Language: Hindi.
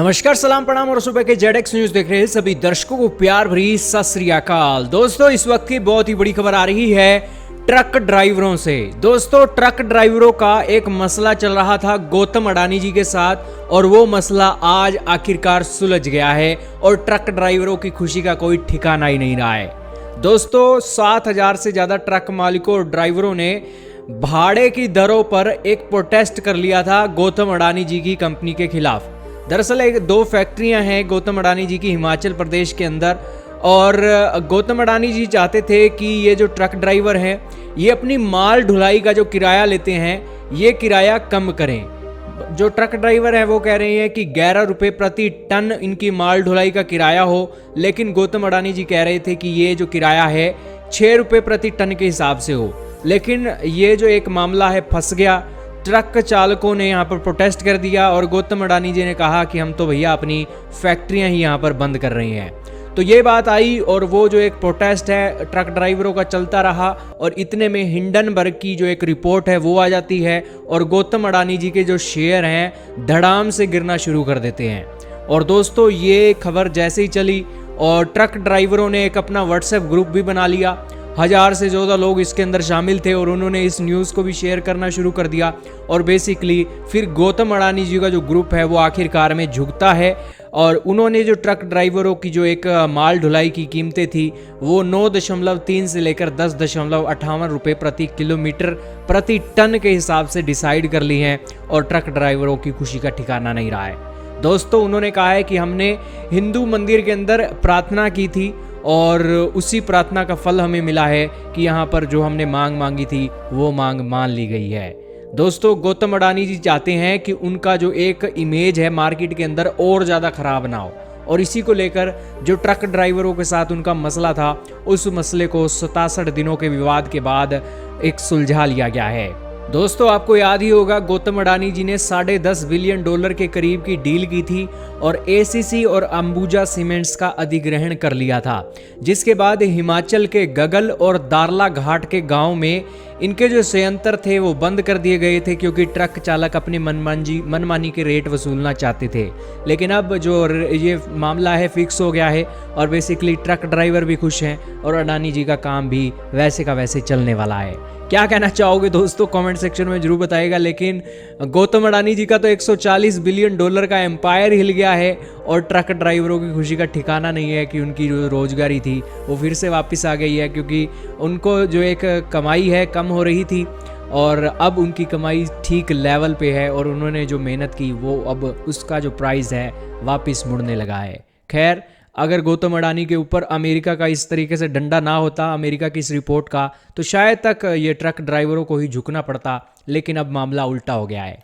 नमस्कार, सलाम, प्रणाम और सुबह के जेडेक्स न्यूज देख रहे हैं सभी दर्शकों को प्यार भरी सत श्री अकाल। दोस्तों, इस वक्त की बहुत ही बड़ी खबर आ रही है ट्रक ड्राइवरों से। दोस्तों, ट्रक ड्राइवरों का एक मसला चल रहा था गौतम अडानी जी के साथ और वो मसला आज आखिरकार सुलझ गया है और ट्रक ड्राइवरों की खुशी का कोई ठिकाना ही नहीं रहा है। दोस्तों, 7,000 से ज्यादा ट्रक मालिकों और ड्राइवरों ने भाड़े की दरों पर एक प्रोटेस्ट कर लिया था गौतम अडानी जी की कंपनी के खिलाफ। दरअसल दो फैक्ट्रियां हैं गौतम अडानी जी की हिमाचल प्रदेश के अंदर, और गौतम अडानी जी चाहते थे कि ये जो ट्रक ड्राइवर हैं ये अपनी माल ढुलाई का जो किराया लेते हैं ये किराया कम करें। जो ट्रक ड्राइवर हैं वो कह रहे हैं कि 11 रुपये प्रति टन इनकी माल ढुलाई का किराया हो, लेकिन गौतम अडानी जी कह रहे थे कि ये जो किराया है 6 रुपये प्रति टन के हिसाब से हो। लेकिन ये जो एक मामला है फंस गया। ट्रक चालकों ने यहाँ पर प्रोटेस्ट कर दिया और गौतम अडानी जी ने कहा कि हम तो भैया अपनी फैक्ट्रियाँ ही यहाँ पर बंद कर रही हैं। तो ये बात आई और वो जो एक प्रोटेस्ट है ट्रक ड्राइवरों का चलता रहा और इतने में हिंडनबर्ग की जो एक रिपोर्ट है वो आ जाती है और गौतम अडानी जी के जो शेयर हैं धड़ाम से गिरना शुरू कर देते हैं। और दोस्तों, ये खबर जैसे ही चली और ट्रक ड्राइवरों ने एक अपना व्हाट्सएप ग्रुप भी बना लिया। 1000 से ज़्यादा लोग इसके अंदर शामिल थे और उन्होंने इस न्यूज़ को भी शेयर करना शुरू कर दिया। और बेसिकली फिर गौतम अडानी जी का जो ग्रुप है वो आखिरकार में झुकता है और उन्होंने जो ट्रक ड्राइवरों की जो एक माल ढुलाई की कीमतें थी वो 9.3 से लेकर 10.58 रुपये प्रति किलोमीटर प्रति टन के हिसाब से डिसाइड कर ली हैं और ट्रक ड्राइवरों की खुशी का ठिकाना नहीं रहा है। दोस्तों, उन्होंने कहा है कि हमने हिंदू मंदिर के अंदर प्रार्थना की थी और उसी प्रार्थना का फल हमें मिला है कि यहाँ पर जो हमने मांग मांगी थी वो मांग मान ली गई है। दोस्तों, गौतम अडानी जी चाहते हैं कि उनका जो एक इमेज है मार्केट के अंदर और ज़्यादा खराब ना हो और इसी को लेकर जो ट्रक ड्राइवरों के साथ उनका मसला था उस मसले को 67 दिनों के विवाद के बाद एक सुलझा लिया गया है। दोस्तों, आपको याद ही होगा गौतम अडानी जी ने $10.5 बिलियन के करीब की डील की थी और एसीसी और अंबुजा सीमेंट्स का अधिग्रहण कर लिया था, जिसके बाद हिमाचल के गगल और दारला घाट के गांव में इनके जो संयंत्र थे वो बंद कर दिए गए थे क्योंकि ट्रक चालक अपनी मनमानी के रेट वसूलना चाहते थे। लेकिन अब जो ये मामला है फिक्स हो गया है और बेसिकली ट्रक ड्राइवर भी खुश हैं और अडानी जी का काम भी वैसे का वैसे चलने वाला है। क्या कहना चाहोगे दोस्तों, कमेंट सेक्शन में जरूर बताइएगा। लेकिन गौतम अडानी जी का तो $140 बिलियन का एम्पायर हिल गया है और ट्रक ड्राइवरों की खुशी का ठिकाना नहीं है कि उनकी जो रोजगारी थी वो फिर से वापस आ गई है, क्योंकि उनको जो एक कमाई है कम हो रही थी और अब उनकी कमाई ठीक लेवल पे है और उन्होंने जो मेहनत की वो अब उसका जो प्राइस है वापस मुड़ने लगा है। खैर, अगर गौतम अडानी के ऊपर अमेरिका का इस तरीके से डंडा ना होता, अमेरिका की इस रिपोर्ट का, तो शायद तक ये ट्रक ड्राइवरों को ही झुकना पड़ता, लेकिन अब मामला उल्टा हो गया है।